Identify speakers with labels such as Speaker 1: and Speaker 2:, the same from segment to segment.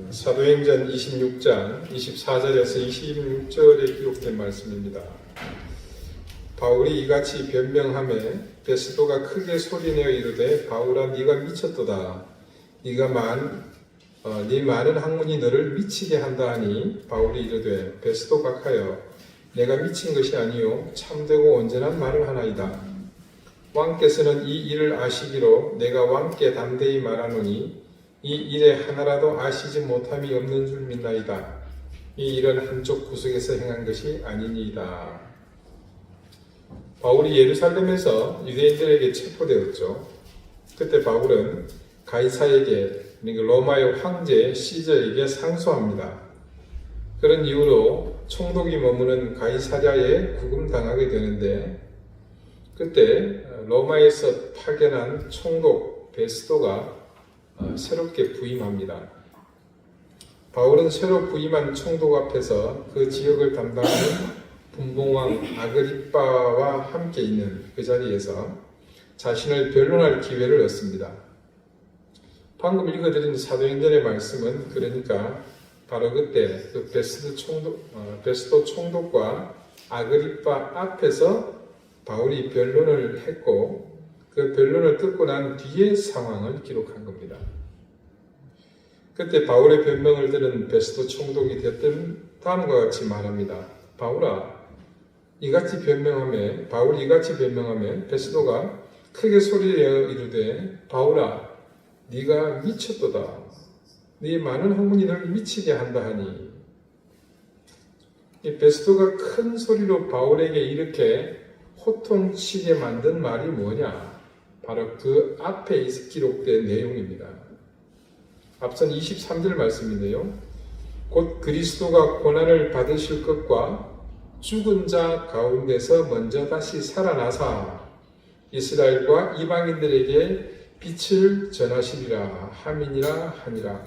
Speaker 1: 사도행전 26장 24절에서 26절에 기록된 말씀입니다. 바울이 이같이 변명하매 베스도가 크게 소리내어 이르되 바울아 네가 미쳤도다. 네 많은 학문이 너를 미치게 한다 하니 바울이 이르되 베스도 각하여 내가 미친 것이 아니요 참되고 온전한 말을 하나이다. 왕께서는 이 일을 아시기로 내가 왕께 담대히 말하노니 이 일에 하나라도 아시지 못함이 없는 줄 믿나이다. 이 일은 한쪽 구석에서 행한 것이 아니니이다. 바울이 예루살렘에서 유대인들에게 체포되었죠. 그때 바울은 가이사에게, 로마의 황제 시저에게 상소합니다. 그런 이유로 총독이 머무는 가이사랴에 구금당하게 되는데, 그때 로마에서 파견한 총독 베스도가 새롭게 부임합니다. 바울은 새로 부임한 총독 앞에서 그 지역을 담당하는 분봉왕 아그리빠와 함께 있는 그 자리에서 자신을 변론할 기회를 얻습니다. 방금 읽어드린 사도행전의 말씀은 그러니까 바로 그때 그 베스도 총독과 아그리빠 앞에서 바울이 변론을 했고 그 변론을 듣고 난 뒤의 상황을 기록한 겁니다. 그때 바울의 변명을 들은 베스도 총독이 됐던 다음과 같이 말합니다. 바울이 이같이 변명하며 베스도가 크게 소리내어 이르되 바울아 네가 미쳤도다. 네 많은 학문이 너를 미치게 한다 하니. 이 베스도가 큰 소리로 바울에게 이렇게 호통치게 만든 말이 뭐냐? 바로 그 앞에 기록된 내용입니다. 앞선 23절 말씀인데요. 곧 그리스도가 고난을 받으실 것과 죽은 자 가운데서 먼저 다시 살아나사 이스라엘과 이방인들에게 빛을 전하시리라 함이니라 하니라.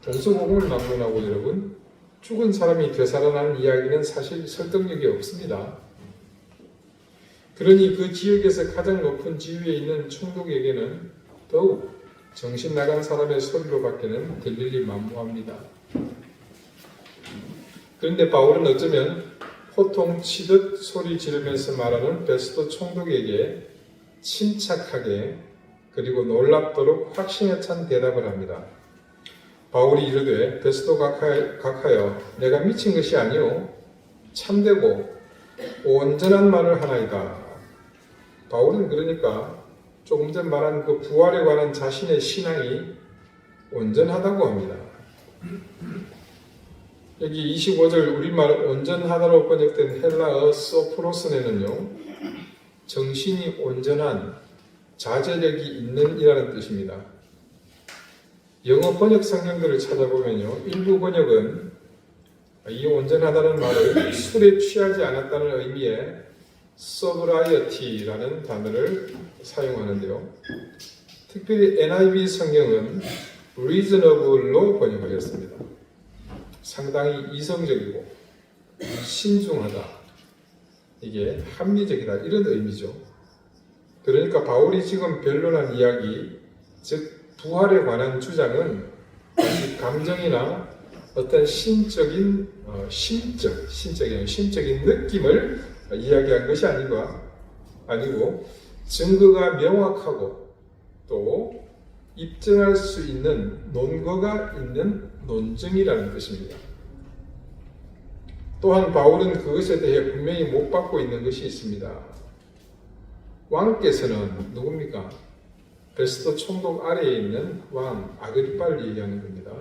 Speaker 1: 동서고금을 막론하고 여러분, 죽은 사람이 되살아나는 이야기는 사실 설득력이 없습니다. 그러니 그 지역에서 가장 높은 지위에 있는 총독에게는 더욱 정신 나간 사람의 소리로밖에는 들리기 만무합니다. 그런데 바울은 어쩌면 호통치듯 소리 지르면서 말하는 베스도 총독에게 침착하게 그리고 놀랍도록 확신에 찬 대답을 합니다. 바울이 이르되 베스도 각하여 내가 미친 것이 아니오 참되고 온전한 말을 하나이다. 바울은 그러니까 조금 전 말한 그 부활에 관한 자신의 신앙이 온전하다고 합니다. 여기 25절 우리말 온전하다로 번역된 헬라어 소프로스네는요, 정신이 온전한 자제력이 있는 이라는 뜻입니다. 영어 번역 성경들을 찾아보면요, 일부 번역은 이 온전하다는 말을 술에 취하지 않았다는 의미의 sobriety라는 단어를 사용하는데요. 특별히 NIV 성경은 reasonable로 번역하였습니다. 상당히 이성적이고 신중하다, 이게 합리적이다 이런 의미죠. 그러니까 바울이 지금 변론한 이야기, 즉 부활에 관한 주장은 감정이나 어떤 심적인 느낌을 이야기한 것이 아니고 증거가 명확하고 또 입증할 수 있는 논거가 있는 논증이라는 뜻입니다. 또한 바울은 그것에 대해 분명히 못 받고 있는 것이 있습니다. 왕께서는 누굽니까? 베스도 총독 아래에 있는 왕 아그리빠를 얘기하는 겁니다.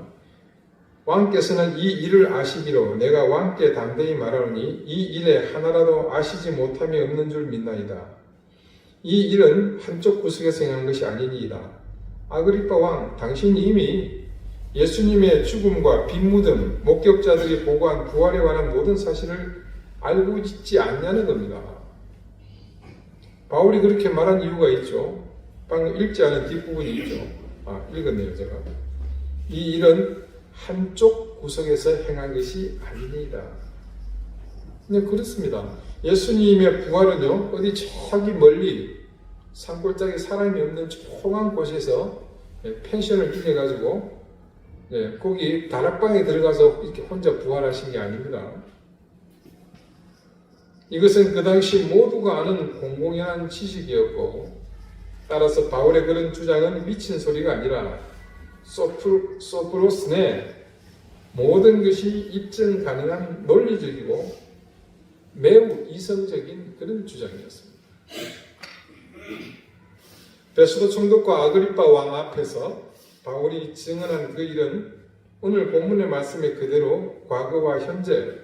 Speaker 1: 왕께서는 이 일을 아시기로 내가 왕께 담대히 말하노니 이 일에 하나라도 아시지 못함이 없는 줄 믿나이다. 이 일은 한쪽 구석에서 행한 것이 아니니이다. 아그리빠 왕, 당신이 이미 예수님의 죽음과 빈 무덤, 목격자들이 보고한 부활에 관한 모든 사실을 알고 있지 않냐는 겁니다. 바울이 그렇게 말한 이유가 있죠. 방금 읽지 않은 뒷부분이 있죠. 읽었네요, 제가. 이 일은 한쪽 구석에서 행한 것이 아닙니다. 그냥 그렇습니다. 예수님의 부활은요, 어디 저기 멀리 산골짜기 사람이 없는 조용한 곳에서 펜션을 빌려가지고 거기 다락방에 들어가서 이렇게 혼자 부활하신 게 아닙니다. 이것은 그 당시 모두가 아는 공공연한 지식이었고, 따라서 바울의 그런 주장은 미친 소리가 아니라 소프로스네 모든 것이 입증 가능한 논리적이고 매우 이성적인 그런 주장이었습니다. 베스도 총독과 아그리빠 왕 앞에서 바울이 증언한 그 일은 오늘 본문의 말씀에 그대로 과거와 현재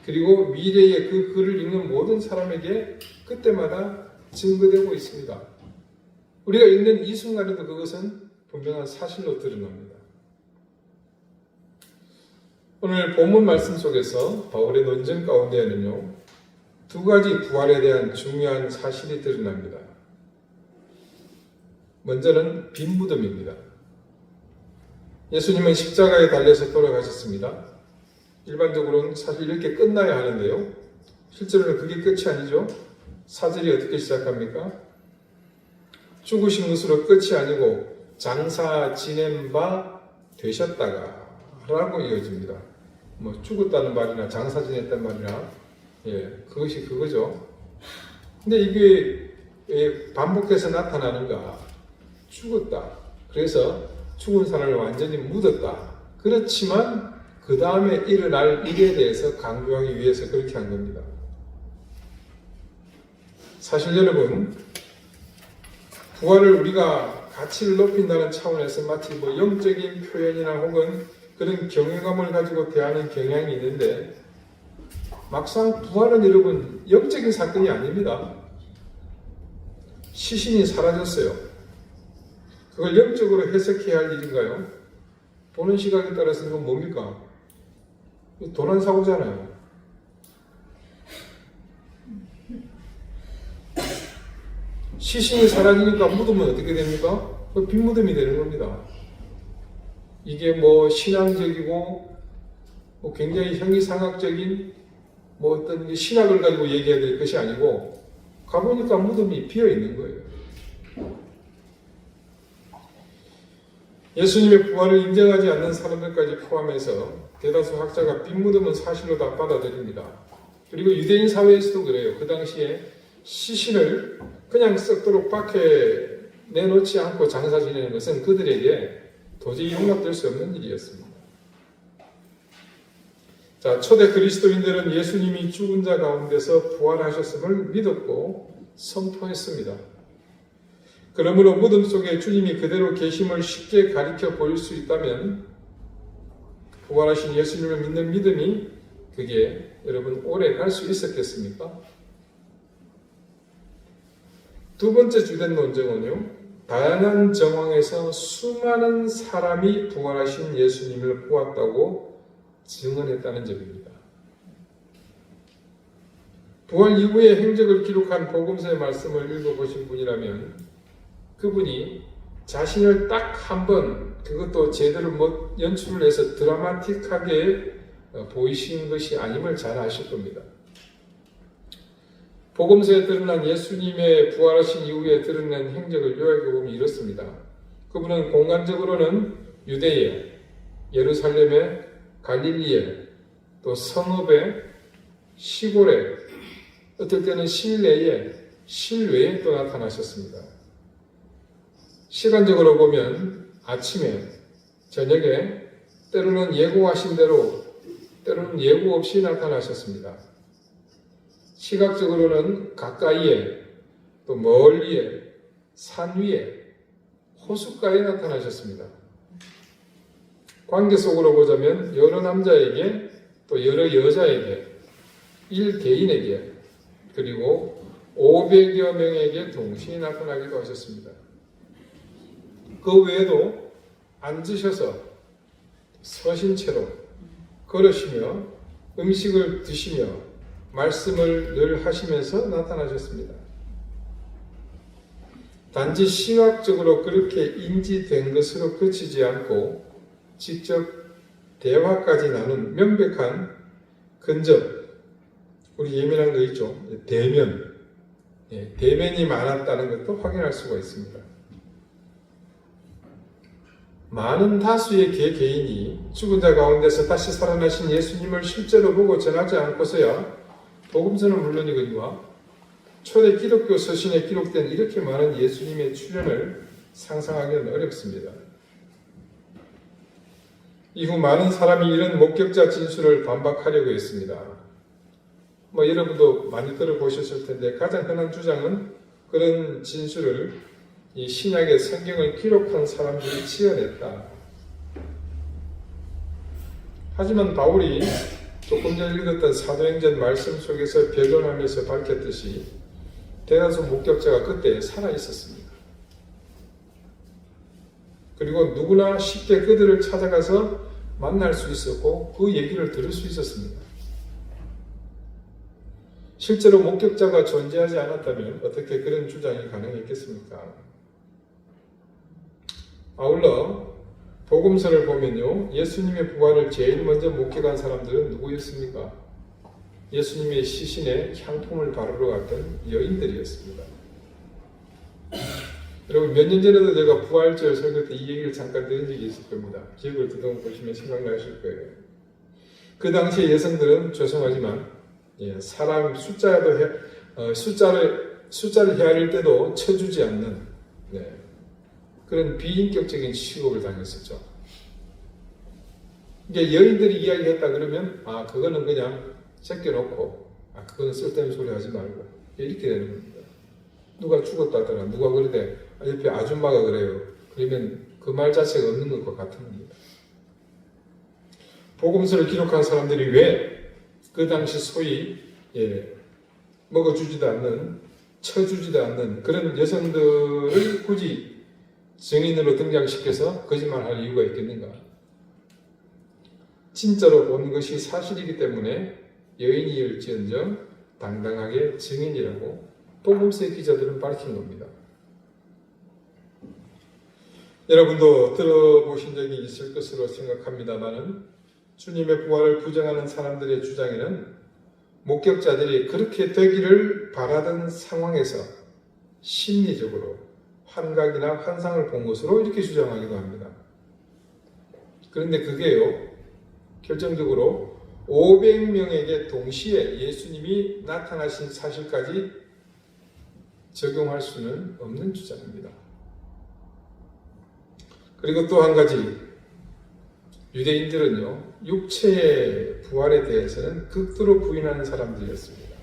Speaker 1: 그리고 미래의 그 글을 읽는 모든 사람에게 그때마다 증거되고 있습니다. 우리가 읽는 이 순간에도 그것은 분명한 사실로 드러납니다. 오늘 본문 말씀 속에서 바울의 논증 가운데에는요, 두 가지 부활에 대한 중요한 사실이 드러납니다. 먼저는 빈 무덤입니다. 예수님은 십자가에 달려서 돌아가셨습니다. 일반적으로는 사실 이렇게 끝나야 하는데요, 실제로는 그게 끝이 아니죠. 사절이 어떻게 시작합니까? 죽으신 것으로 끝이 아니고 장사 지낸 바 되셨다가 라고 이어집니다. 죽었다는 말이나 장사 지냈다는 말이나 그것이 그거죠. 근데 이게 왜 반복해서 나타나는가? 죽었다. 그래서 죽은 사람을 완전히 묻었다. 그렇지만 그 다음에 일어날 일에 대해서 강조하기 위해서 그렇게 한 겁니다. 사실 여러분, 부활을 우리가 가치를 높인다는 차원에서 마치 영적인 표현이나 혹은 그런 경외감을 가지고 대하는 경향이 있는데, 막상 부활은 여러분 영적인 사건이 아닙니다. 시신이 사라졌어요. 그걸 영적으로 해석해야 할 일인가요? 보는 시각에 따라서 이건 뭡니까? 도난사고잖아요. 시신이 사라지니까 무덤은 어떻게 됩니까? 빈 무덤이 되는 겁니다. 이게 신앙적이고 굉장히 형이상학적인 어떤 신학을 가지고 얘기해야 될 것이 아니고, 가보니까 무덤이 비어 있는 거예요. 예수님의 부활을 인정하지 않는 사람들까지 포함해서 대다수 학자가 빈 무덤은 사실로 다 받아들입니다. 그리고 유대인 사회에서도 그래요. 그 당시에 시신을 그냥 썩도록 밖에 내놓지 않고 장사 지내는 것은 그들에게 도저히 용납될 수 없는 일이었습니다. 자, 초대 그리스도인들은 예수님이 죽은 자 가운데서 부활하셨음을 믿었고 선포했습니다. 그러므로 무덤 속에 주님이 그대로 계심을 쉽게 가리켜 보일 수 있다면 부활하신 예수님을 믿는 믿음이 그게 여러분 오래 갈 수 있었겠습니까? 두 번째 주된 논증은요, 다양한 정황에서 수많은 사람이 부활하신 예수님을 보았다고 증언했다는 점입니다. 부활 이후의 행적을 기록한 복음서의 말씀을 읽어보신 분이라면 그분이 자신을 딱 한 번, 그것도 제대로 연출을 해서 드라마틱하게 보이신 것이 아님을 잘 아실 겁니다. 복음서에 드러난 예수님의 부활하신 이후에 드러난 행적을 요약해보면 이렇습니다. 그분은 공간적으로는 유대에, 예루살렘에, 갈릴리에, 또 성읍에, 시골에, 어떨 때는 실내에, 실외에 또 나타나셨습니다. 시간적으로 보면 아침에, 저녁에, 때로는 예고하신 대로, 때로는 예고 없이 나타나셨습니다. 시각적으로는 가까이에, 또 멀리에, 산 위에, 호숫가에 나타나셨습니다. 관계 속으로 보자면 여러 남자에게, 또 여러 여자에게, 일 개인에게, 그리고 500여 명에게 동시에 나타나기도 하셨습니다. 그 외에도 앉으셔서 서신 채로 걸으시며 음식을 드시며 말씀을 늘 하시면서 나타나셨습니다. 단지 시각적으로 그렇게 인지된 것으로 그치지 않고 직접 대화까지 나눈 명백한 근접, 우리 예민한 거 있죠? 대면, 대면이 많았다는 것도 확인할 수가 있습니다. 많은 다수의 개개인이 죽은 자 가운데서 다시 살아나신 예수님을 실제로 보고 전하지 않고서야 복음서는 물론이거니와 초대 기독교 서신에 기록된 이렇게 많은 예수님의 출현을 상상하기는 어렵습니다. 이후 많은 사람이 이런 목격자 진술을 반박하려고 했습니다. 여러분도 많이 들어보셨을 텐데 가장 흔한 주장은 그런 진술을 이 신약의 성경을 기록한 사람들이 지어냈다. 하지만 바울이 조금 전에 읽었던 사도행전 말씀 속에서 변론하면서 밝혔듯이 대다수 목격자가 그때 살아있었습니다. 그리고 누구나 쉽게 그들을 찾아가서 만날 수 있었고 그 얘기를 들을 수 있었습니다. 실제로 목격자가 존재하지 않았다면 어떻게 그런 주장이 가능했겠습니까? 아울러 복음서를 보면요, 예수님의 부활을 제일 먼저 목격한 사람들은 누구였습니까? 예수님의 시신에 향품을 바르러 갔던 여인들이었습니다. 여러분, 몇 년 전에도 제가 부활절 설교 때 이 얘기를 잠깐 드린 적이 있을 겁니다. 기억을 더듬어 보시면 생각나실 거예요. 그 당시에 여성들은 죄송하지만 사람 숫자를 헤아릴 때도 쳐주지 않는 그런 비인격적인 취급을 당했었죠. 이게 여인들이 이야기했다 그러면 그거는 그냥 제껴놓고 그거는 쓸데없는 소리 하지 말고 이렇게 되는 겁니다. 누가 죽었다더라, 누가 그러대, 옆에 아줌마가 그래요. 그러면 그 말 자체가 없는 것과 같은 겁니다. 복음서를 기록한 사람들이 왜 그 당시 소위 먹어주지도 않는, 쳐주지도 않는 그런 여성들을 굳이 증인으로 등장시켜서 거짓말할 이유가 있겠는가? 진짜로 본 것이 사실이기 때문에 여인이일지언정 당당하게 증인이라고 복음서의 기자들은 밝힌 겁니다. 여러분도 들어보신 적이 있을 것으로 생각합니다마는 주님의 부활을 부정하는 사람들의 주장에는 목격자들이 그렇게 되기를 바라던 상황에서 심리적으로 환각이나 환상을 본 것으로 이렇게 주장하기도 합니다. 그런데 그게요, 결정적으로 500명에게 동시에 예수님이 나타나신 사실까지 적용할 수는 없는 주장입니다. 그리고 또 한 가지, 유대인들은요, 육체의 부활에 대해서는 극도로 부인하는 사람들이었습니다.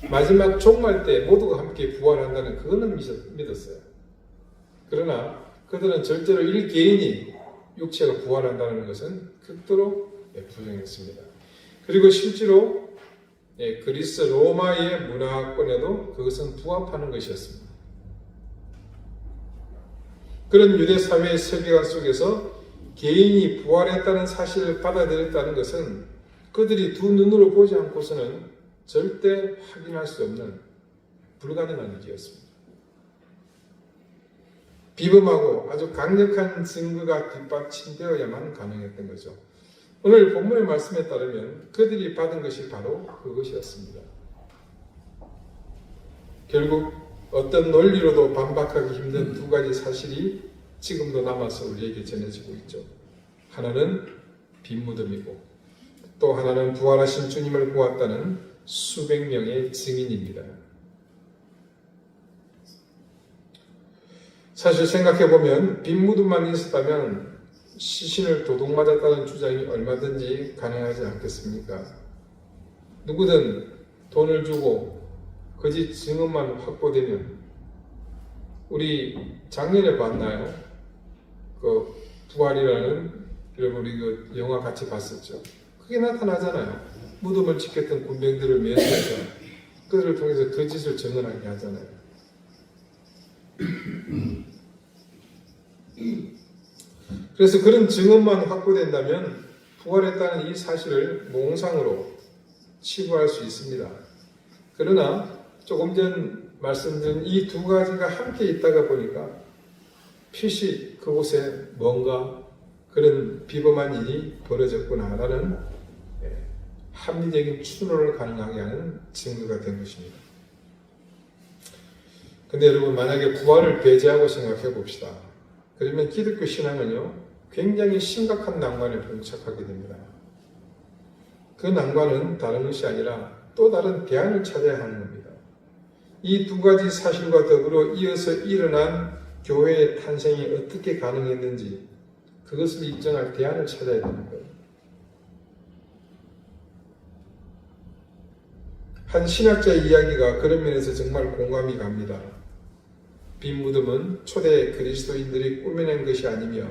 Speaker 1: 마지막 종말 때 모두가 함께 부활한다는 그거는 믿었어요. 그러나 그들은 절대로 일개인이 육체가 부활한다는 것은 극도로 부정했습니다. 그리고 실제로 그리스 로마의 문화권에도 그것은 부합하는 것이었습니다. 그런 유대 사회의 세계관 속에서 개인이 부활했다는 사실을 받아들였다는 것은 그들이 두 눈으로 보지 않고서는 절대 확인할 수 없는 불가능한 일이었습니다. 비범하고 아주 강력한 증거가 뒷받침되어야만 가능했던 거죠. 오늘 본문의 말씀에 따르면 그들이 받은 것이 바로 그것이었습니다. 결국 어떤 논리로도 반박하기 힘든 두 가지 사실이 지금도 남아서 우리에게 전해지고 있죠. 하나는 빈무덤이고 또 하나는 부활하신 주님을 보았다는 수백 명의 증인입니다. 사실 생각해보면 빈무덤만 있었다면 시신을 도둑 맞았다는 주장이 얼마든지 가능하지 않겠습니까? 누구든 돈을 주고 거짓 증언만 확보되면, 우리 작년에 봤나요? 그 부활이라는, 여러분 우리 그 영화 같이 봤었죠. 그게 나타나잖아요. 무덤을 지켰던 군병들을 매수해서 그들을 통해서 거짓을 증언하게 하잖아요. 그래서 그런 증언만 확보된다면 부활했다는 이 사실을 몽상으로 치부할 수 있습니다. 그러나 조금 전 말씀드린 이 두 가지가 함께 있다가 보니까 필시 그곳에 뭔가 그런 비범한 일이 벌어졌구나라는 합리적인 추론을 가능하게 하는 증거가 된 것입니다. 근데 여러분, 만약에 부활을 배제하고 생각해 봅시다. 그러면 기독교 신앙은요, 굉장히 심각한 난관에 봉착하게 됩니다. 그 난관은 다른 것이 아니라 또 다른 대안을 찾아야 하는 겁니다. 이 두 가지 사실과 더불어 이어서 일어난 교회의 탄생이 어떻게 가능했는지 그것을 입증할 대안을 찾아야 되는 거예요. 한 신학자의 이야기가 그런 면에서 정말 공감이 갑니다. 빈 무덤은 초대 그리스도인들이 꾸며낸 것이 아니며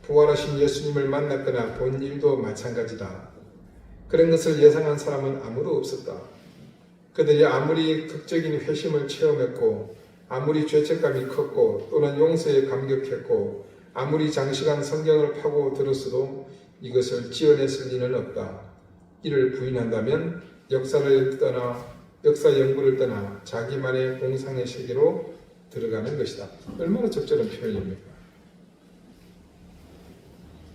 Speaker 1: 부활하신 예수님을 만났거나 본 일도 마찬가지다. 그런 것을 예상한 사람은 아무도 없었다. 그들이 아무리 극적인 회심을 체험했고 아무리 죄책감이 컸고 또는 용서에 감격했고 아무리 장시간 성경을 파고 들었어도 이것을 지어냈을 리는 없다. 이를 부인한다면 역사 연구를 떠나 자기만의 공상의 세계로 들어가는 것이다. 얼마나 적절한 표현입니까?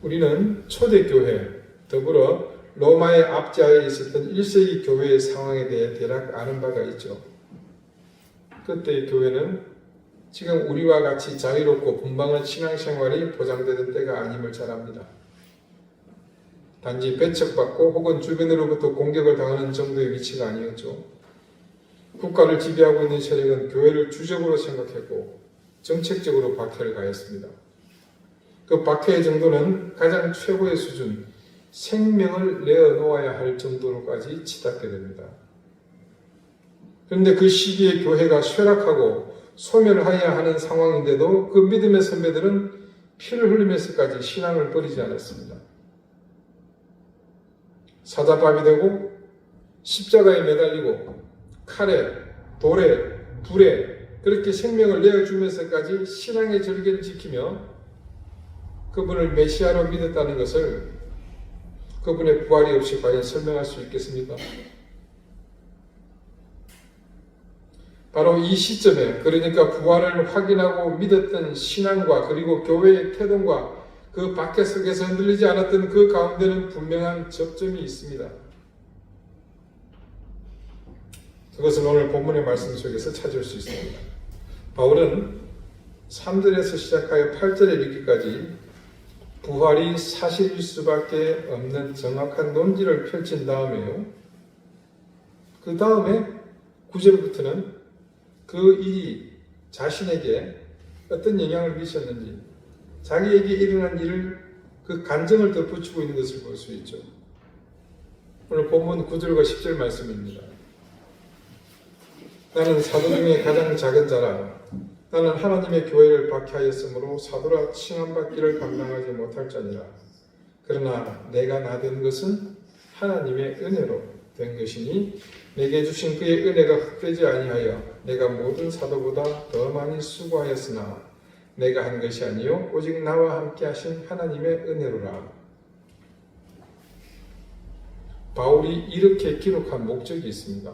Speaker 1: 우리는 초대교회, 더불어 로마의 압제하에 있었던 1세기 교회의 상황에 대해 대략 아는 바가 있죠. 그때의 교회는 지금 우리와 같이 자유롭고 분방한 신앙생활이 보장되던 때가 아님을 잘 압니다. 단지 배척받고 혹은 주변으로부터 공격을 당하는 정도의 위치가 아니었죠. 국가를 지배하고 있는 세력은 교회를 주적으로 생각했고 정책적으로 박해를 가했습니다. 그 박해의 정도는 가장 최고의 수준, 생명을 내어놓아야 할 정도로까지 치닫게 됩니다. 그런데 그 시기에 교회가 쇠락하고 소멸해야 하는 상황인데도 그 믿음의 선배들은 피를 흘리면서까지 신앙을 버리지 않았습니다. 사자밥이 되고 십자가에 매달리고 칼에, 돌에, 불에 그렇게 생명을 내어주면서까지 신앙의 절개를 지키며 그분을 메시아로 믿었다는 것을 그분의 부활이 없이 과연 설명할 수 있겠습니까? 바로 이 시점에, 그러니까 부활을 확인하고 믿었던 신앙과 그리고 교회의 태동과 그 박해 속에서 흔들리지 않았던 그 가운데는 분명한 접점이 있습니다. 그것을 오늘 본문의 말씀 속에서 찾을 수 있습니다. 바울은 3절에서 시작하여 8절에 이르기까지 부활이 사실일 수밖에 없는 정확한 논지를 펼친 다음에요. 그 다음에 9절부터는 그 일이 자신에게 어떤 영향을 미쳤는지 자기에게 일어난 일을 그 간증을 덧붙이고 있는 것을 볼 수 있죠. 오늘 본문 9절과 10절 말씀입니다. 나는 사도 중에 가장 작은 자라. 나는 하나님의 교회를 박해하였으므로 사도라 칭함받기를 감당하지 못할 자니라. 그러나 내가 나된 것은 하나님의 은혜로 된 것이니 내게 주신 그의 은혜가 헛되지 아니하여 내가 모든 사도보다 더 많이 수고하였으나 내가 한 것이 아니요 오직 나와 함께 하신 하나님의 은혜로라. 바울이 이렇게 기록한 목적이 있습니다.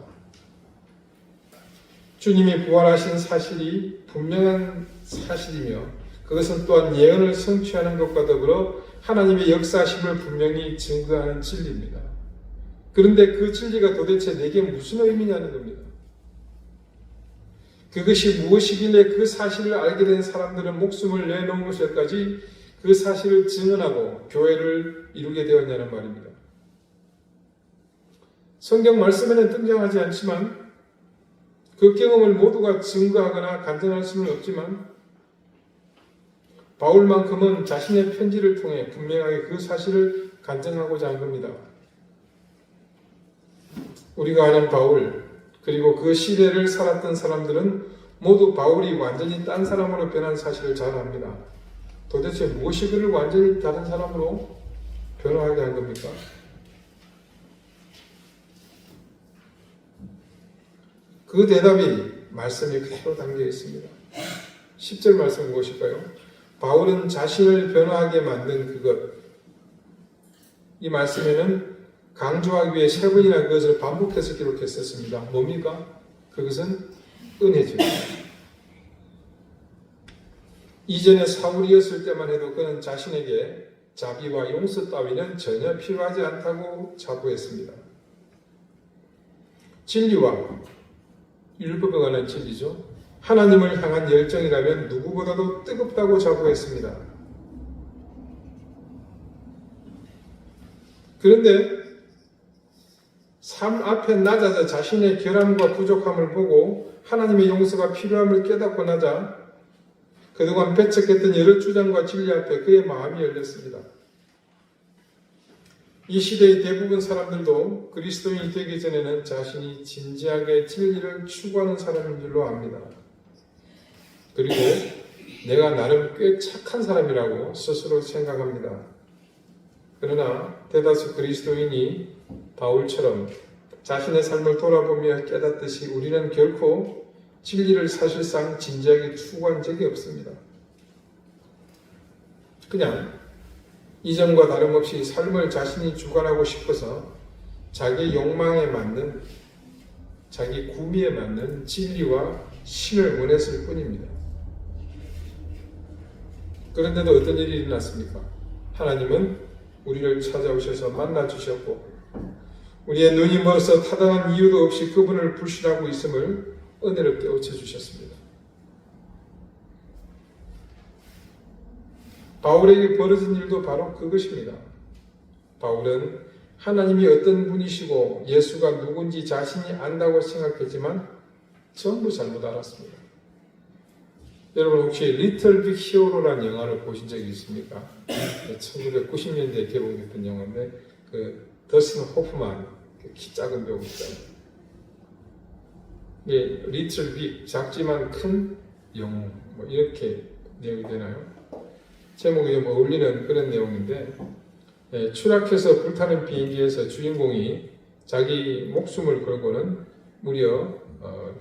Speaker 1: 주님이 부활하신 사실이 분명한 사실이며 그것은 또한 예언을 성취하는 것과 더불어 하나님의 역사심을 분명히 증거하는 진리입니다. 그런데 그 진리가 도대체 내게 무슨 의미냐는 겁니다. 그것이 무엇이길래 그 사실을 알게 된 사람들은 목숨을 내놓으면서까지 그 사실을 증언하고 교회를 이루게 되었냐는 말입니다. 성경 말씀에는 등장하지 않지만 그 경험을 모두가 증거하거나 간증할 수는 없지만 바울만큼은 자신의 편지를 통해 분명하게 그 사실을 간증하고자 한 겁니다. 우리가 아는 바울 그리고 그 시대를 살았던 사람들은 모두 바울이 완전히 딴 사람으로 변한 사실을 잘 압니다. 도대체 무엇이 그를 완전히 다른 사람으로 변화하게 한 겁니까? 그 대답이 말씀에 그대로 담겨 있습니다. 10절 말씀 무엇일까요? 바울은 자신을 변화하게 만든 그것. 이 말씀에는 강조하기 위해 세 번이나 그것을 반복해서 기록했었습니다. 뭡니까? 그것은 은혜죠. 이전에 사울이었을 때만 해도 그는 자신에게 자비와 용서 따위는 전혀 필요하지 않다고 자부했습니다. 진리와 율법에 관한 진리죠. 하나님을 향한 열정이라면 누구보다도 뜨겁다고 자부했습니다. 그런데 삶 앞에 낮아져 자신의 결함과 부족함을 보고 하나님의 용서가 필요함을 깨닫고 나자 그동안 배척했던 여러 주장과 진리 앞에 그의 마음이 열렸습니다. 이 시대의 대부분 사람들도 그리스도인이 되기 전에는 자신이 진지하게 진리를 추구하는 사람인 줄로 압니다. 그리고 내가 나름 꽤 착한 사람이라고 스스로 생각합니다. 그러나 대다수 그리스도인이 바울처럼 자신의 삶을 돌아보며 깨닫듯이 우리는 결코 진리를 사실상 진지하게 추구한 적이 없습니다. 그냥 이전과 다름없이 삶을 자신이 주관하고 싶어서 자기 욕망에 맞는, 자기 구미에 맞는 진리와 신을 원했을 뿐입니다. 그런데도 어떤 일이 일어났습니까? 하나님은 우리를 찾아오셔서 만나주셨고 우리의 눈이 멀어서 타당한 이유도 없이 그분을 불신하고 있음을 은혜로 깨우쳐 주셨습니다. 바울에게 벌어진 일도 바로 그것입니다. 바울은 하나님이 어떤 분이시고 예수가 누군지 자신이 안다고 생각했지만 전부 잘못 알았습니다. 여러분 혹시 리틀 빅 히어로라는 영화를 보신 적이 있습니까? 1990년대에 개봉했던 영화인데 그 더스틴 호프만 키 작은 배우 있잖아요. 예, 리틀 빅 작지만 큰 영웅 뭐 이렇게 내용이 되나요? 제목이 좀 어울리는 그런 내용인데 예, 추락해서 불타는 비행기에서 주인공이 자기 목숨을 걸고는 무려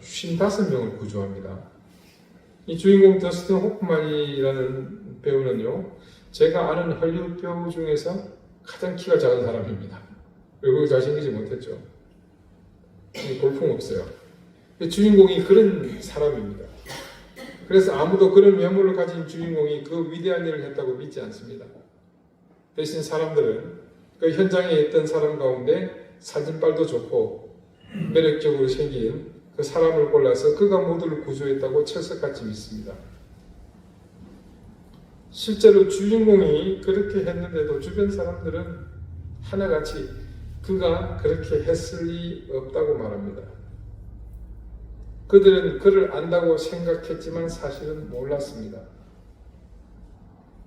Speaker 1: 55명을 구조합니다. 이 주인공 더스틴 호프만이라는 배우는요, 제가 아는 헐리우드 배우 중에서 가장 키가 작은 사람입니다. 얼굴이 잘생기지 못했죠. 볼품 없어요. 주인공이 그런 사람입니다. 그래서 아무도 그런 외모를 가진 주인공이 그 위대한 일을 했다고 믿지 않습니다. 대신 사람들은 그 현장에 있던 사람 가운데 사진빨도 좋고 매력적으로 생긴 그 사람을 골라서 그가 모두를 구조했다고 철석같이 믿습니다. 실제로 주인공이 그렇게 했는데도 주변 사람들은 하나같이 그가 그렇게 했을 리 없다고 말합니다. 그들은 그를 안다고 생각했지만 사실은 몰랐습니다.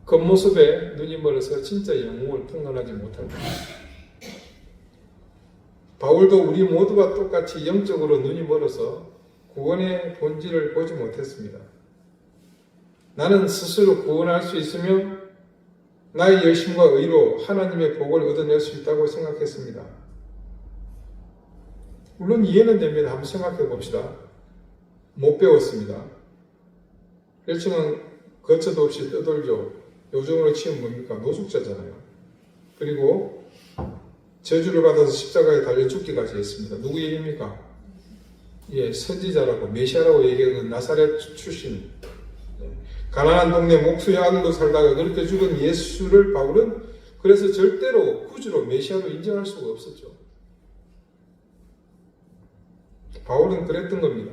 Speaker 1: 겉모습에 눈이 멀어서 진짜 영웅을 통달하지 못합니다. 바울도 우리 모두와 똑같이 영적으로 눈이 멀어서 구원의 본질을 보지 못했습니다. 나는 스스로 구원할 수 있으며 나의 열심과 의로 하나님의 복을 얻어낼 수 있다고 생각했습니다. 물론 이해는 됩니다. 한번 생각해 봅시다. 못 배웠습니다. 일층은 거처도 없이 떠돌죠. 요즘으로 치면 뭡니까? 노숙자잖아요. 그리고 저주를 받아서 십자가에 달려 죽기까지 했습니다. 누구 얘기입니까? 예, 선지자라고 메시아라고 얘기하는 나사렛 출신, 가난한 동네 목수의 아들로 살다가 그렇게 죽은 예수를 바울은 그래서 절대로 구주로 메시아로 인정할 수가 없었죠. 바울은 그랬던 겁니다.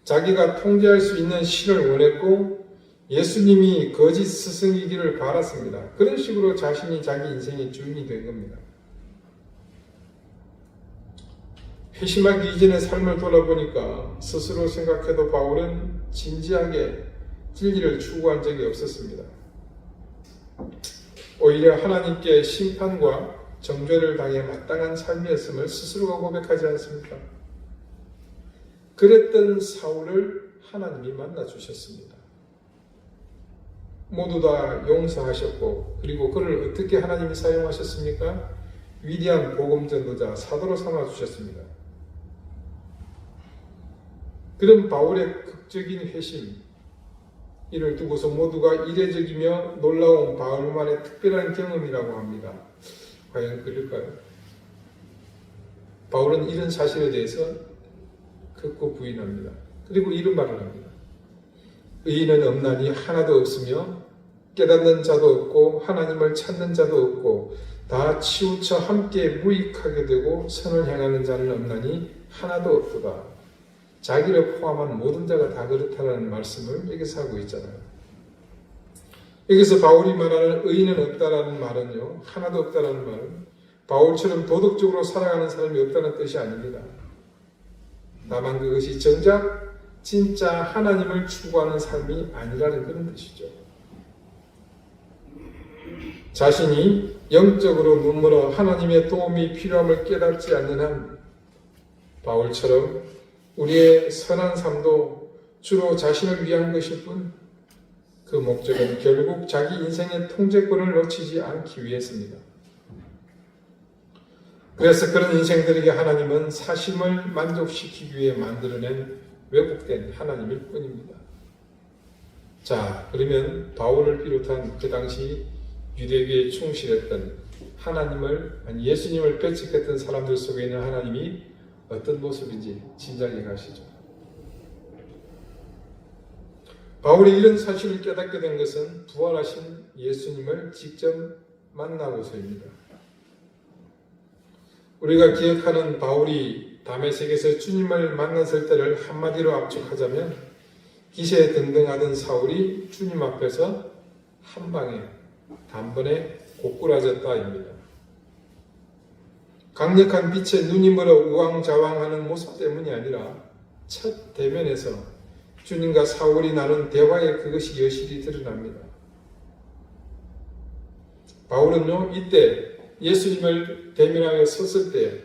Speaker 1: 자기가 통제할 수 있는 신을 원했고 예수님이 거짓 스승이기를 바랐습니다. 그런 식으로 자신이 자기 인생의 주인이 된 겁니다. 회심하기 이전의 삶을 돌아보니까 스스로 생각해도 바울은 진지하게 진리를 추구한 적이 없었습니다. 오히려 하나님께 심판과 정죄를 당해 마땅한 삶이었음을 스스로가 고백하지 않습니까? 그랬던 사울을 하나님이 만나 주셨습니다. 모두 다 용서하셨고 그리고 그를 어떻게 하나님이 사용하셨습니까? 위대한 복음전도자 사도로 삼아 주셨습니다. 그런 바울의 극적인 회심, 이를 두고서 모두가 이례적이며 놀라운 바울만의 특별한 경험이라고 합니다. 과연 그럴까요? 바울은 이런 사실에 대해서 극구 부인합니다. 그리고 이런 말을 합니다. 의인은 없나니 하나도 없으며 깨닫는 자도 없고 하나님을 찾는 자도 없고 다 치우쳐 함께 무익하게 되고 선을 행하는 자는 없나니 하나도 없도다. 자기를 포함한 모든 자가 다 그렇다는 말씀을 여기서 하고 있잖아요. 여기서 바울이 말하는 의인은 없다라는 말은요, 하나도 없다라는 말은 바울처럼 도덕적으로 살아가는 사람이 없다는 뜻이 아닙니다. 다만 그것이 정작 진짜 하나님을 추구하는 삶이 아니라는 그런 뜻이죠. 자신이 영적으로 눈물어 하나님의 도움이 필요함을 깨닫지 않는 한 바울처럼 우리의 선한 삶도 주로 자신을 위한 것일 뿐 그 목적은 결국 자기 인생의 통제권을 놓치지 않기 위해서입니다. 그래서 그런 인생들에게 하나님은 사심을 만족시키기 위해 만들어낸 왜곡된 하나님일 뿐입니다. 자, 그러면 바울을 비롯한 그 당시 유대교에 충실했던 하나님을, 아니 예수님을 배척했던 사람들 속에 있는 하나님이 어떤 모습인지 짐작해 가시죠. 바울이 이런 사실을 깨닫게 된 것은 부활하신 예수님을 직접 만나고서입니다. 우리가 기억하는 바울이 다메섹에서 주님을 만났을 때를 한마디로 압축하자면 기세에 등등하던 사울이 주님 앞에서 한 방에 단번에 고꾸라졌다입니다. 강력한 빛에 눈이 멀어 우왕좌왕하는 모습 때문이 아니라 첫 대면에서 주님과 사울이 나눈 대화에 그것이 여실히 드러납니다. 바울은요, 이때 예수님을 대면하여 섰을 때,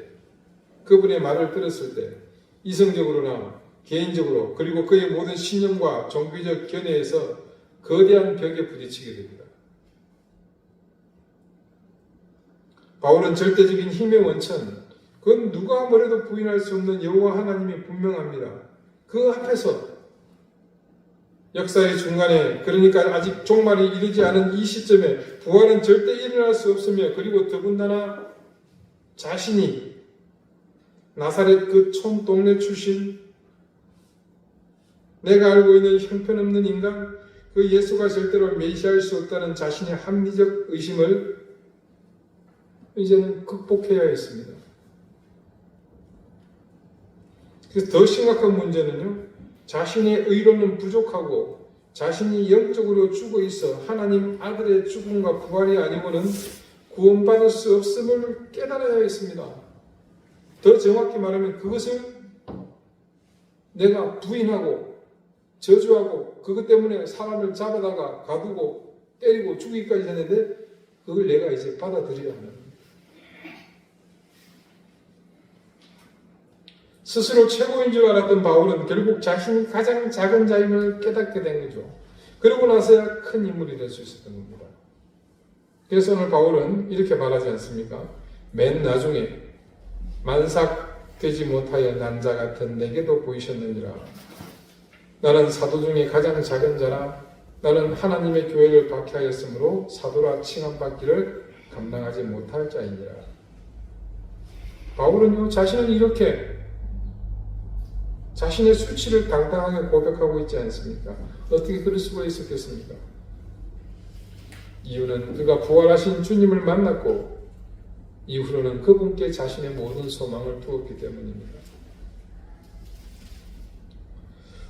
Speaker 1: 그분의 말을 들었을 때 이성적으로나 개인적으로 그리고 그의 모든 신념과 종교적 견해에서 거대한 벽에 부딪히게 됩니다. 바울은 절대적인 힘의 원천, 그건 누가 뭐래도 부인할 수 없는 여호와 하나님이 분명합니다. 그 앞에서 역사의 중간에, 그러니까 아직 종말이 이르지 않은 이 시점에 부활은 절대 일어날 수 없으며, 그리고 더군다나 자신이 나사렛 그 촌 동네 출신, 내가 알고 있는 형편없는 인간, 그 예수가 절대로 메시아일 수 없다는 자신의 합리적 의심을 이제는 극복해야 했습니다. 그래서 더 심각한 문제는요, 자신의 의로는 부족하고 자신이 영적으로 죽어 있어 하나님 아들의 죽음과 부활이 아니고는 구원받을 수 없음을 깨달아야 했습니다. 더 정확히 말하면 그것을 내가 부인하고 저주하고 그것 때문에 사람을 잡아다가 가두고 때리고 죽이기까지 했는데 그걸 내가 이제 받아들여야 하는, 스스로 최고인 줄 알았던 바울은 결국 자신이 가장 작은 자임을 깨닫게 된 거죠. 그러고 나서야 큰 인물이 될 수 있었던 겁니다. 그래서 오늘 바울은 이렇게 말하지 않습니까? 맨 나중에 만삭되지 못하여 난 자 같은 내게도 보이셨느니라. 나는 사도 중에 가장 작은 자라. 나는 하나님의 교회를 박해하였으므로 사도라 칭함받기를 감당하지 못할 자이니라. 바울은요, 자신은 이렇게 자신의 수치를 당당하게 고백하고 있지 않습니까? 어떻게 그럴 수가 있었겠습니까? 이유는 그가 부활하신 주님을 만났고 이후로는 그분께 자신의 모든 소망을 두었기 때문입니다.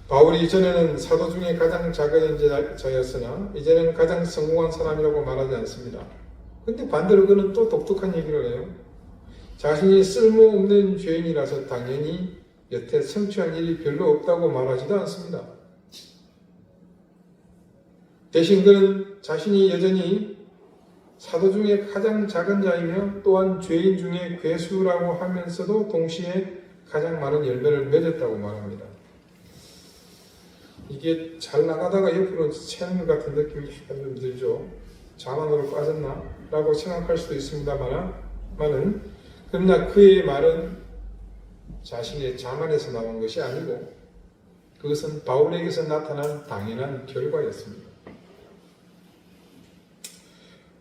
Speaker 1: 바울이 이전에는 사도 중에 가장 작은 자였으나 이제는 가장 성공한 사람이라고 말하지 않습니다. 근데 반대로 그는 또 독특한 얘기를 해요. 자신이 쓸모없는 죄인이라서 당연히 여태 성취한 일이 별로 없다고 말하지도 않습니다. 대신 그는 자신이 여전히 사도 중에 가장 작은 자이며 또한 죄인 중에 괴수라고 하면서도 동시에 가장 많은 열매를 맺었다고 말합니다. 이게 잘 나가다가 옆으로 채는 것 같은 느낌이 약간 좀 들죠. 자만으로 빠졌나? 라고 생각할 수도 있습니다만은 그러나 그의 말은 자신의 자만에서 나온 것이 아니고 그것은 바울에게서 나타난 당연한 결과였습니다.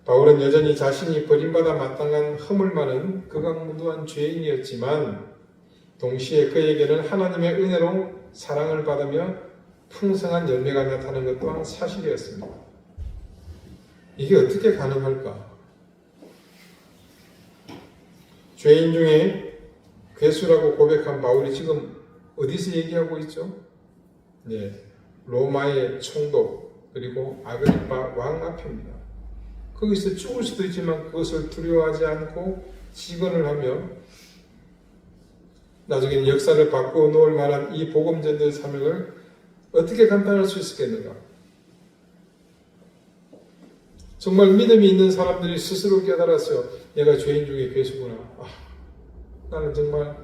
Speaker 1: 바울은 여전히 자신이 버림받아 마땅한 허물 많은 극악무도한 죄인이었지만 동시에 그에게는 하나님의 은혜로 사랑을 받으며 풍성한 열매가 나타나는 것 또한 사실이었습니다. 이게 어떻게 가능할까? 죄인 중에 괴수라고 고백한 바울이 지금 어디서 얘기하고 있죠? 네, 로마의 총독 그리고 아그리파 왕 앞입니다. 거기서 죽을 수도 있지만 그것을 두려워하지 않고 직언을 하며 나중에는 역사를 바꾸어 놓을 만한 이 복음전도의 사명을 어떻게 감당할 수 있었겠는가? 정말 믿음이 있는 사람들이 스스로 깨달아서 내가 죄인 중에 괴수구나. 나는 정말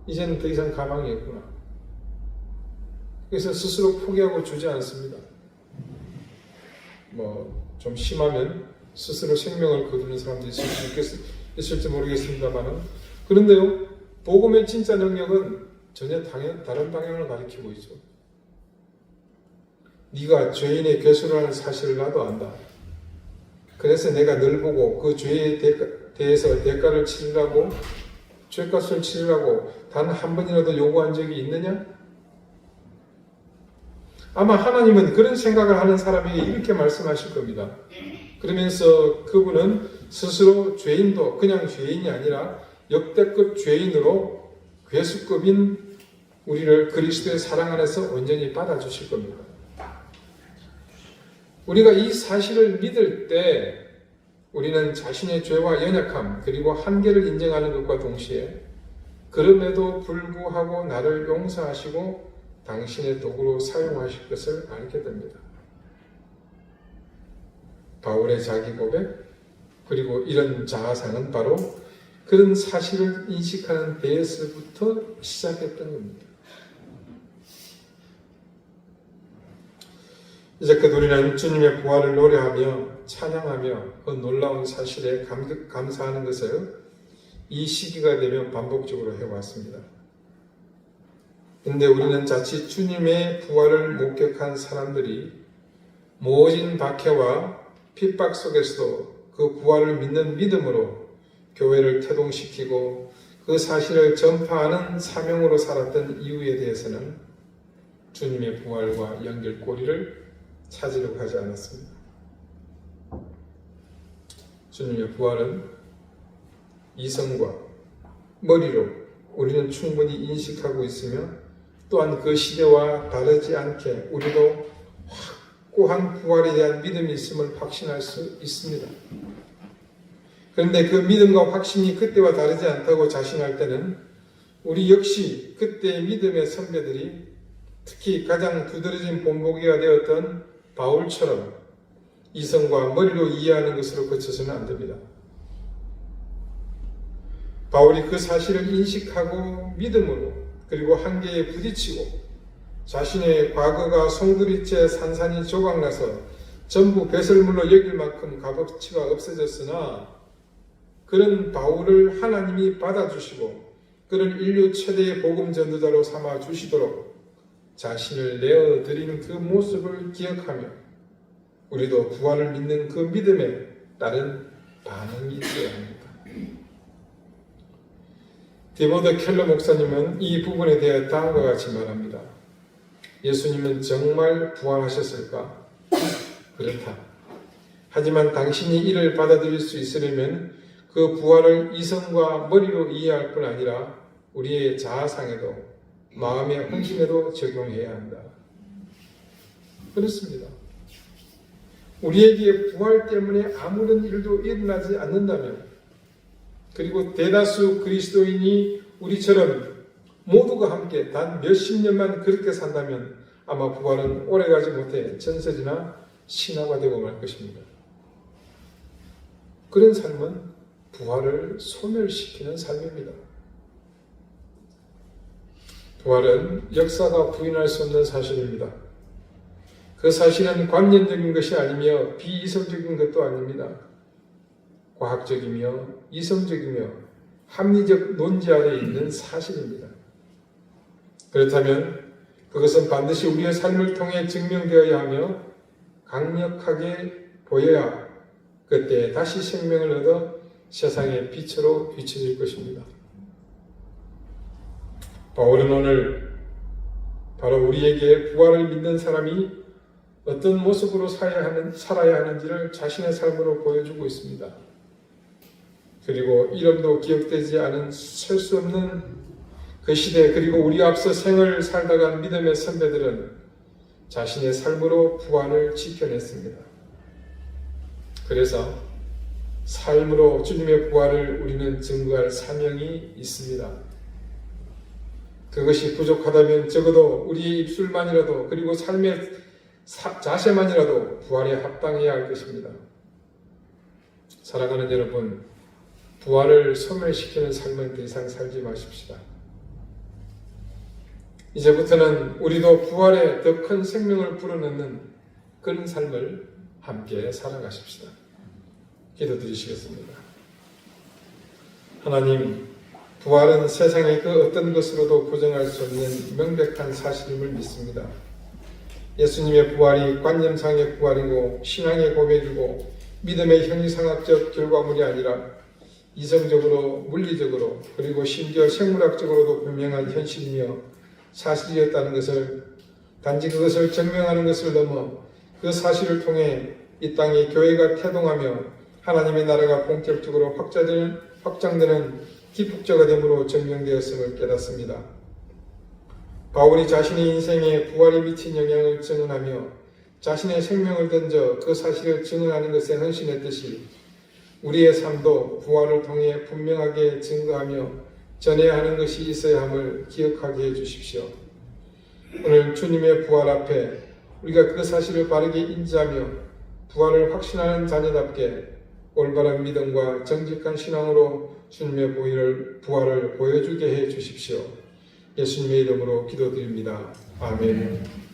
Speaker 1: 이제는 더 이상 가망이 없구나. 그래서 스스로 포기하고 주지 않습니다. 좀 심하면 스스로 생명을 거두는 사람들이 있을지 모르겠습니다만, 그런데요, 복음의 진짜 능력은 전혀 다른 방향을 가리키고 있죠. 네가 죄인의 괴수라는 사실을 나도 안다. 그래서 내가 널 보고 그 죄에 대해서 대가를 치르라고, 죄값을 치르라고 단 한 번이라도 요구한 적이 있느냐? 아마 하나님은 그런 생각을 하는 사람에게 이렇게 말씀하실 겁니다. 그러면서 그분은 스스로 죄인도 그냥 죄인이 아니라 역대급 죄인으로 괴수급인 우리를 그리스도의 사랑 안에서 온전히 받아주실 겁니다. 우리가 이 사실을 믿을 때 우리는 자신의 죄와 연약함 그리고 한계를 인정하는 것과 동시에 그럼에도 불구하고 나를 용서하시고 당신의 도구로 사용하실 것을 알게 됩니다. 바울의 자기 고백 그리고 이런 자아상은 바로 그런 사실을 인식하는 데에서부터 시작했던 겁니다. 이제껏 우리는 주님의 부활을 노래하며 찬양하며 그 놀라운 사실에 감사하는 것을 이 시기가 되면 반복적으로 해왔습니다. 그런데 우리는 자칫 주님의 부활을 목격한 사람들이 모진 박해와 핍박 속에서도 그 부활을 믿는 믿음으로 교회를 태동시키고 그 사실을 전파하는 사명으로 살았던 이유에 대해서는 주님의 부활과 연결고리를 찾으려고 하지 않았습니다. 주님의 부활은 이성과 머리로 우리는 충분히 인식하고 있으며 또한 그 시대와 다르지 않게 우리도 확고한 부활에 대한 믿음이 있음을 확신할 수 있습니다. 그런데 그 믿음과 확신이 그때와 다르지 않다고 자신할 때는 우리 역시 그때의 믿음의 선배들이 특히 가장 두드러진 본보기가 되었던 바울처럼 이성과 머리로 이해하는 것으로 그쳐서는 안 됩니다. 바울이 그 사실을 인식하고 믿음으로 그리고 한계에 부딪히고 자신의 과거가 송두리째 산산이 조각나서 전부 배설물로 여길 만큼 값어치가 없어졌으나 그런 바울을 하나님이 받아주시고 그런 인류 최대의 복음 전도자로 삼아 주시도록 자신을 내어드리는 그 모습을 기억하며 우리도 부활을 믿는 그 믿음에 따른 반응이 있어야 합니다. 디모데 켈러 목사님은 이 부분에 대해 다음과 같이 말합니다. 예수님은 정말 부활하셨을까? 그렇다. 하지만 당신이 이를 받아들일 수 있으려면 그 부활을 이성과 머리로 이해할 뿐 아니라 우리의 자아상에도 마음의 헌신에도 적용해야 한다. 그렇습니다. 우리에게 부활 때문에 아무런 일도 일어나지 않는다면 그리고 대다수 그리스도인이 우리처럼 모두가 함께 단 몇십 년만 그렇게 산다면 아마 부활은 오래가지 못해 전설이나 신화가 되고 말 것입니다. 그런 삶은 부활을 소멸시키는 삶입니다. 부활은 역사가 부인할 수 없는 사실입니다. 그 사실은 관념적인 것이 아니며 비이성적인 것도 아닙니다. 과학적이며 이성적이며 합리적 논지 아래에 있는 사실입니다. 그렇다면 그것은 반드시 우리의 삶을 통해 증명되어야 하며 강력하게 보여야 그때 다시 생명을 얻어 세상의 빛으로 비춰질 것입니다. 바울은 오늘 바로 우리에게 부활을 믿는 사람이 어떤 모습으로 살아야 하는지를 자신의 삶으로 보여주고 있습니다. 그리고 이름도 기억되지 않은 셀 수 없는 그 시대 그리고 우리 앞서 생을 살다간 믿음의 선배들은 자신의 삶으로 부활을 지켜냈습니다. 그래서 삶으로 주님의 부활을 우리는 증거할 사명이 있습니다. 그것이 부족하다면 적어도 우리의 입술만이라도 그리고 삶의 자세만이라도 부활에 합당해야 할 것입니다. 사랑하는 여러분, 부활을 소멸시키는 삶은 더 이상 살지 마십시다. 이제부터는 우리도 부활에 더 큰 생명을 불어넣는 그런 삶을 함께 살아가십시다. 기도드리시겠습니다. 하나님, 부활은 세상의 그 어떤 것으로도 부정할 수 없는 명백한 사실임을 믿습니다. 예수님의 부활이 관념상의 부활이고 신앙의 고백이고 믿음의 형이상학적 결과물이 아니라 이성적으로, 물리적으로, 그리고 심지어 생물학적으로도 분명한 현실이며 사실이었다는 것을, 단지 그것을 증명하는 것을 넘어 그 사실을 통해 이 땅에 교회가 태동하며 하나님의 나라가 본격적으로 확장되는 기폭제가 됨으로 증명되었음을 깨닫습니다. 바울이 자신의 인생에 부활이 미친 영향을 증언하며 자신의 생명을 던져 그 사실을 증언하는 것에 헌신했듯이 우리의 삶도 부활을 통해 분명하게 증거하며 전해야 하는 것이 있어야 함을 기억하게 해주십시오. 오늘 주님의 부활 앞에 우리가 그 사실을 바르게 인지하며 부활을 확신하는 자녀답게 올바른 믿음과 정직한 신앙으로 주님의 부활을 보여주게 해 주십시오. 예수님의 이름으로 기도드립니다. 아멘.